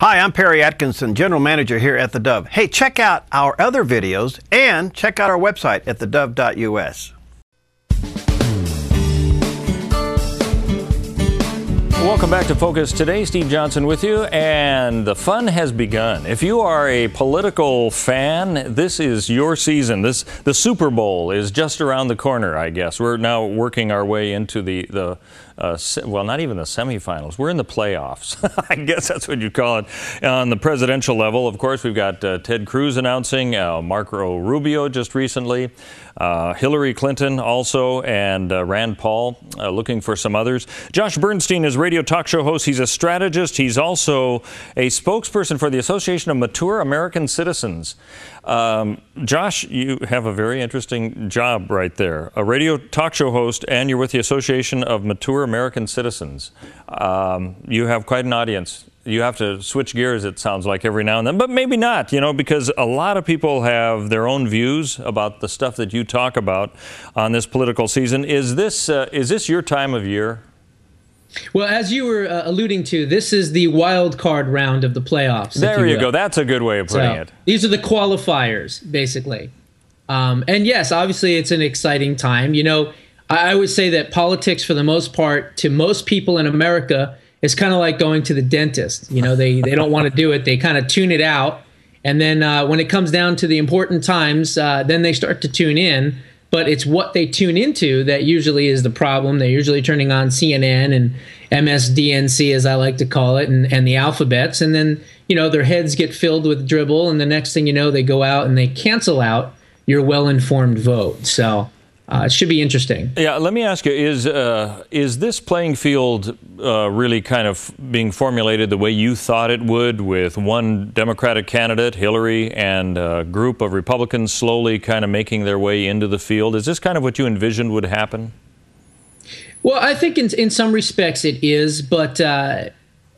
Hi, I'm Perry Atkinson, General Manager here at theDove. Hey, check out our other videos and check out our website at thedove.us. Welcome back to Focus Today. Steve Johnson with you, and the fun has begun. If you are a political fan, this is your season. The Super Bowl is just around the corner, I guess. We're now working our way into well, not even the semifinals. We're in the playoffs. I guess that's what you call it. On the presidential level, of course, we've got Ted Cruz announcing, Marco Rubio just recently, Hilary Clinton also, and Rand Paul looking for some others. Josh Bernstein is radio talk show host. He's a strategist. He's also a spokesperson for the Association of Mature American Citizens. Josh, you have a very interesting job right there. A radio talk show host, and you're with the Association of Mature American Citizens. You have quite an audience. You have to switch gears, it sounds like, every now and then, but maybe not, because a lot of people have their own views about the stuff that you talk about on this political season. Is this your time of year? Well, as you were alluding to, this is the wild card round of the playoffs. There you go. That's a good way of putting it. These are the qualifiers, basically. And yes, obviously, it's an exciting time. I would say that politics, for the most part, to most people in America, is kind of like going to the dentist. They don't want to do it. They kind of tune it out. And then when it comes down to the important times, then they start to tune in. But it's what they tune into that usually is the problem. They're usually turning on CNN and MSDNC, as I like to call it, and the alphabets. And then, their heads get filled with dribble. And the next thing you know, they go out and they cancel out your well-informed vote. So it should be interesting. Yeah, let me ask you, is this playing field really kind of being formulated the way you thought it would, with one Democratic candidate, Hillary, and a group of Republicans slowly kind of making their way into the field? Is this kind of what you envisioned would happen? Well, I think in some respects it is, but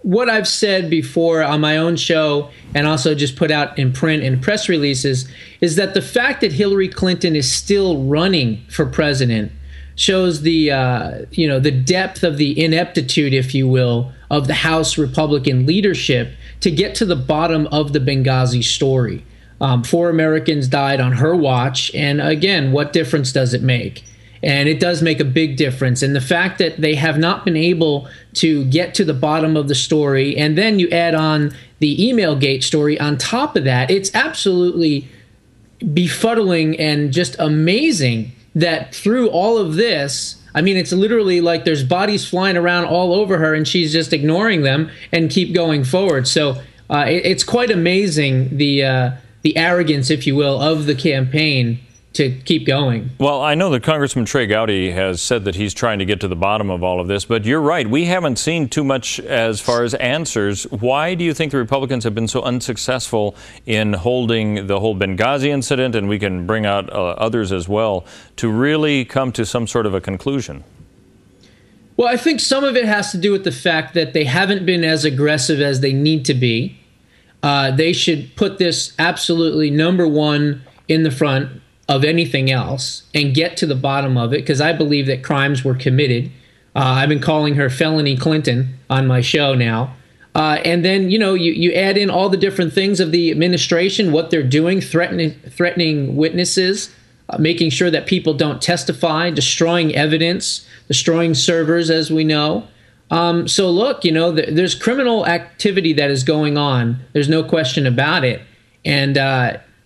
what I've said before on my own show and also just put out in print and press releases is that the fact that Hillary Clinton is still running for president shows the depth of the ineptitude, if you will, of the House Republican leadership to get to the bottom of the Benghazi story. 4 Americans died on her watch, and again, what difference does it make? And it does make a big difference. And the fact that they have not been able to get to the bottom of the story, and then you add on the Emailgate story on top of that, it's absolutely befuddling and just amazing that through all of this, I mean, it's literally like there's bodies flying around all over her and she's just ignoring them and keep going forward. So it's quite amazing, the arrogance, if you will, of the campaign to keep going. Well, I know that Congressman Trey Gowdy has said that he's trying to get to the bottom of all of this, but you're right. We haven't seen too much as far as answers. Why do you think the Republicans have been so unsuccessful in holding the whole Benghazi incident, and we can bring out others as well, to really come to some sort of a conclusion? Well, I think some of it has to do with the fact that they haven't been as aggressive as they need to be. They should put this absolutely #1 in the front of anything else and get to the bottom of it, because I believe that crimes were committed. I've been calling her Felony Clinton on my show now. And then, you add in all the different things of the administration, what they're doing, threatening witnesses, making sure that people don't testify, destroying evidence, destroying servers, as we know. So look, there's criminal activity that is going on. There's no question about it. And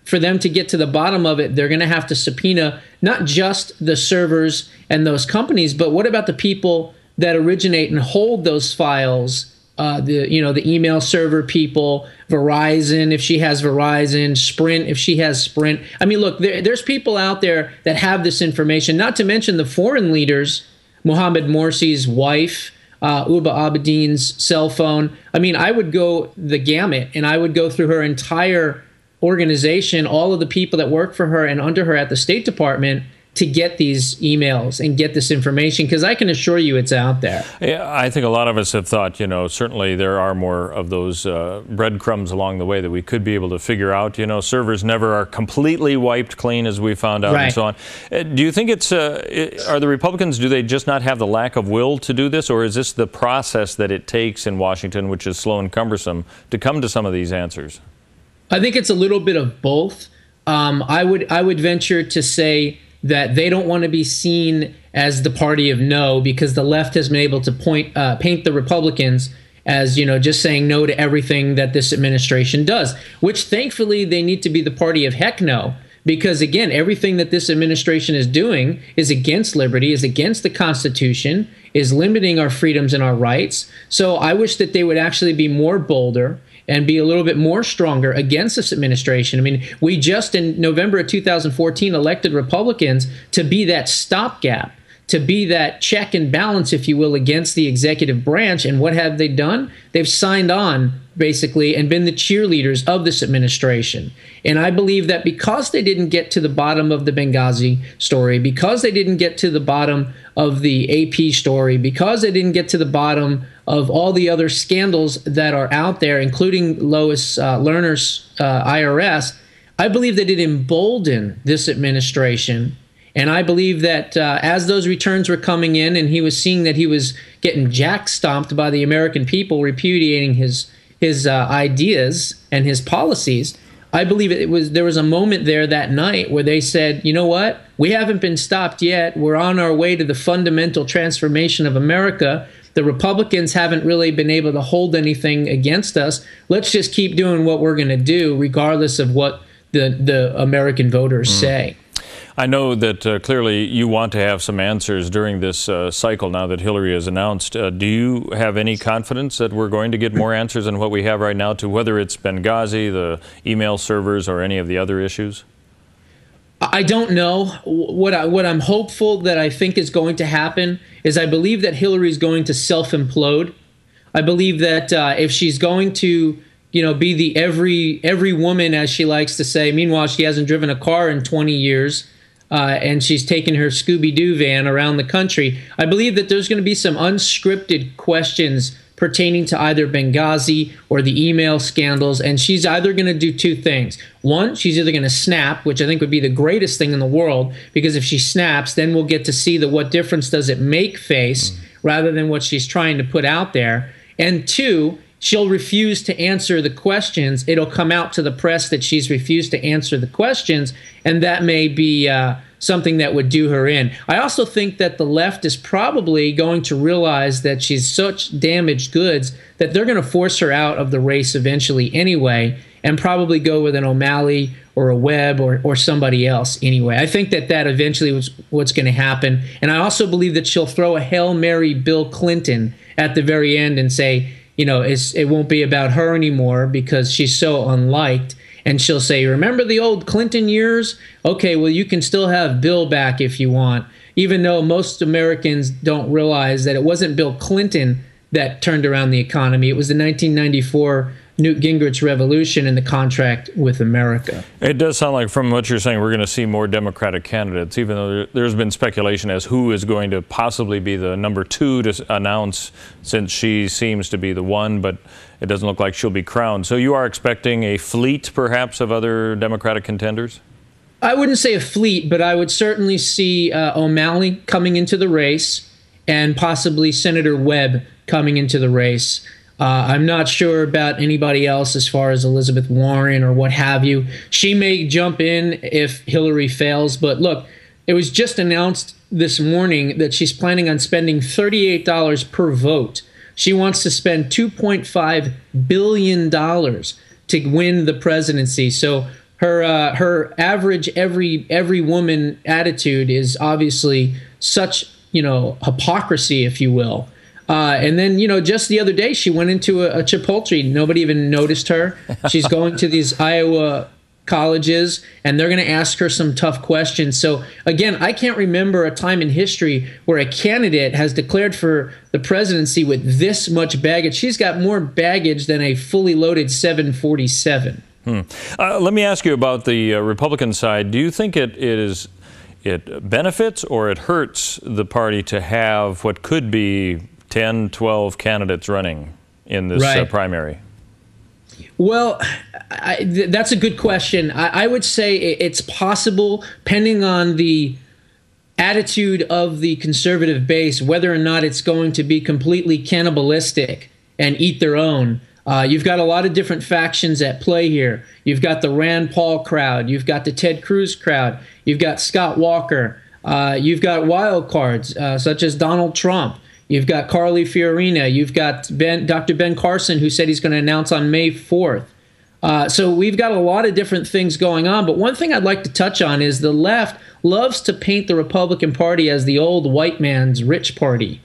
for them to get to the bottom of it, they're going to have to subpoena not just the servers and those companies, but what about the people that originate and hold those files? The email server people, Verizon, if she has Verizon, Sprint, if she has Sprint. I mean, look, there's people out there that have this information, not to mention the foreign leaders, Mohammed Morsi's wife, Uba Abedin's cell phone. I mean, I would go the gamut, and I would go through her entire organization, all of the people that work for her and under her at the State Department, to get these emails and get this information, because I can assure you it's out there. Yeah, I think a lot of us have thought, certainly there are more of those breadcrumbs along the way that we could be able to figure out. Servers never are completely wiped clean, as we found out, right, and so on. Do you think are the Republicans, do they just not have the lack of will to do this, or is this the process that it takes in Washington, which is slow and cumbersome, to come to some of these answers? I think it's a little bit of both. I would venture to say that they don't want to be seen as the party of no, because the left has been able to paint the Republicans as, just saying no to everything that this administration does, which thankfully they need to be the party of heck no, because again, everything that this administration is doing is against liberty, is against the Constitution, is limiting our freedoms and our rights. So I wish that they would actually be more bolder and be a little bit more stronger against this administration. I mean, we just in November of 2014 elected Republicans to be that stopgap, to be that check and balance, if you will, against the executive branch. And what have they done? They've signed on, basically, and been the cheerleaders of this administration. And I believe that because they didn't get to the bottom of the Benghazi story, because they didn't get to the bottom of the AP story, because they didn't get to the bottom of all the other scandals that are out there, including Lois Lerner's IRS, I believe that it emboldened this administration. And I believe that as those returns were coming in and he was seeing that he was getting jack-stomped by the American people repudiating his ideas and his policies, I believe there was a moment there that night where they said, you know what? We haven't been stopped yet. We're on our way to the fundamental transformation of America. The Republicans haven't really been able to hold anything against us. Let's just keep doing what we're going to do, regardless of what the American voters say. I know that clearly you want to have some answers during this cycle now that Hillary has announced. Do you have any confidence that we're going to get more answers than what we have right now, to whether it's Benghazi, the email servers, or any of the other issues? I don't know. What I'm hopeful that I think is going to happen is I believe that Hillary is going to self-implode. I believe that if she's going to be the every woman, as she likes to say, meanwhile she hasn't driven a car in 20 years, and she's taken her Scooby-Doo van around the country, I believe that there's going to be some unscripted questions pertaining to either Benghazi or the email scandals, and she's either going to do two things. One, she's either going to snap, which I think would be the greatest thing in the world, because if she snaps, then we'll get to see what difference does it make face rather than what she's trying to put out there. And two, she'll refuse to answer the questions. It'll come out to the press that she's refused to answer the questions, and that may be something that would do her in. I also think that the left is probably going to realize that she's such damaged goods that they're going to force her out of the race eventually anyway, and probably go with an O'Malley or a Webb or somebody else anyway. I think that eventually was what's going to happen. And I also believe that she'll throw a Hail Mary Bill Clinton at the very end and say, it won't be about her anymore because she's so unliked. And she'll say, remember the old Clinton years? Okay, well, you can still have Bill back if you want, even though most Americans don't realize that it wasn't Bill Clinton that turned around the economy. It was the 1994 Newt Gingrich revolution and the contract with America. It does sound like, from what you're saying, we're going to see more Democratic candidates, even though there's been speculation as who is going to possibly be the number two to announce, since she seems to be the one, but it doesn't look like she'll be crowned. So you are expecting a fleet, perhaps, of other Democratic contenders? I wouldn't say a fleet, but I would certainly see O'Malley coming into the race and possibly Senator Webb coming into the race. I'm not sure about anybody else as far as Elizabeth Warren or what have you. She may jump in if Hillary fails. But look, it was just announced this morning that she's planning on spending $38 per vote. She wants to spend $2.5 billion to win the presidency. So her average every woman attitude is obviously such, hypocrisy, if you will. And then, just the other day, she went into a Chipotle. Nobody even noticed her. She's going to these Iowa colleges, and they're going to ask her some tough questions. So, again, I can't remember a time in history where a candidate has declared for the presidency with this much baggage. She's got more baggage than a fully loaded 747. Let me ask you about the Republican side. Do you think it is it benefits or it hurts the party to have what could be 10, 12 candidates running in this primary? Well, that's a good question. I would say it's possible, depending on the attitude of the conservative base, whether or not it's going to be completely cannibalistic and eat their own. You've got a lot of different factions at play here. You've got the Rand Paul crowd. You've got the Ted Cruz crowd. You've got Scott Walker. You've got wild cards such as Donald Trump. You've got Carly Fiorina. You've got Dr. Ben Carson, who said he's going to announce on May 4th. So we've got a lot of different things going on. But one thing I'd like to touch on is the left loves to paint the Republican Party as the old white man's rich party.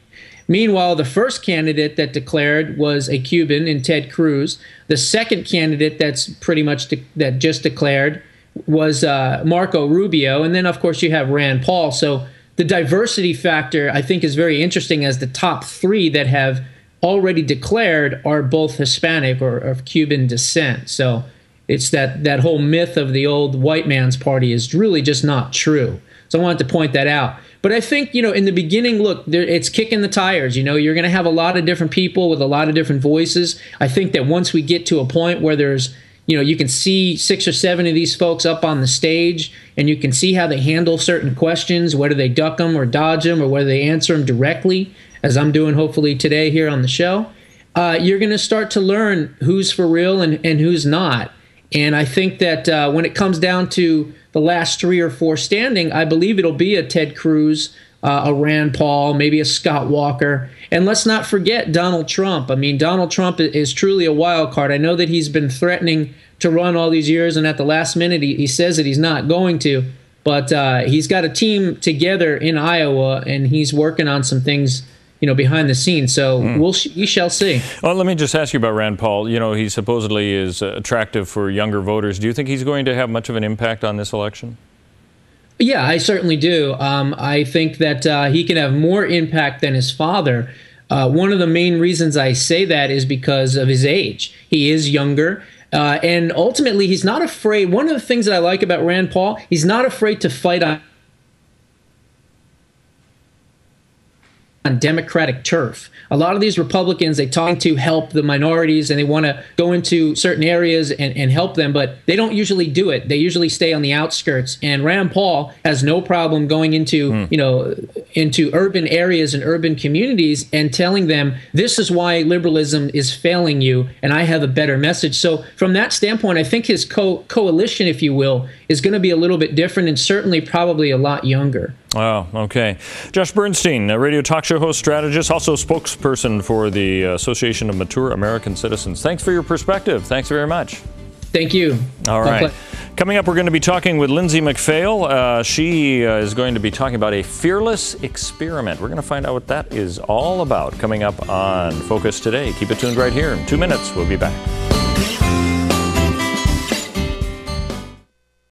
Meanwhile, the first candidate that declared was a Cuban in Ted Cruz. The second candidate that's pretty much that just declared was Marco Rubio. And then, of course, you have Rand Paul. So the diversity factor, I think, is very interesting, as the top three that have already declared are both Hispanic or of Cuban descent. So it's that whole myth of the old white man's party is really just not true. So I wanted to point that out. But I think, in the beginning, look, it's kicking the tires. You're going to have a lot of different people with a lot of different voices. I think that once we get to a point where there's, you can see 6 or 7 of these folks up on the stage, and you can see how they handle certain questions, whether they duck them or dodge them, or whether they answer them directly, as I'm doing hopefully today here on the show. You're going to start to learn who's for real and who's not. And I think that when it comes down to the last 3 or 4 standing, I believe it'll be a Ted Cruz, a Rand Paul, maybe a Scott Walker. And let's not forget Donald Trump. I mean, Donald Trump is truly a wild card. I know that he's been threatening to run all these years, and at the last minute he says that he's not going to. But he's got a team together in Iowa, and he's working on some things behind the scenes. So we shall see. Well, let me just ask you about Rand Paul. He supposedly is attractive for younger voters. Do you think he's going to have much of an impact on this election? Yeah, I certainly do. I think that he can have more impact than his father. One of the main reasons I say that is because of his age. He is younger. And ultimately, he's not afraid. One of the things that I like about Rand Paul, he's not afraid to fight on Democratic turf. A lot of these Republicans, they talk to help the minorities, and they want to go into certain areas and help them, but they don't usually do it. They usually stay on the outskirts. And Rand Paul has no problem going into, into urban areas and urban communities and telling them, this is why liberalism is failing you, and I have a better message. So from that standpoint, I think his coalition, if you will, is going to be a little bit different, and certainly probably a lot younger. Wow, okay. Josh Bernstein, a radio talk show host, strategist, also spokesperson for the Association of Mature American Citizens. Thanks for your perspective. Thanks very much. Thank you. All right. Coming up, we're going to be talking with Lindsay McPhail. She is going to be talking about a fearless experiment. We're going to find out what that is all about coming up on Focus Today. Keep it tuned right here. In 2 minutes, we'll be back.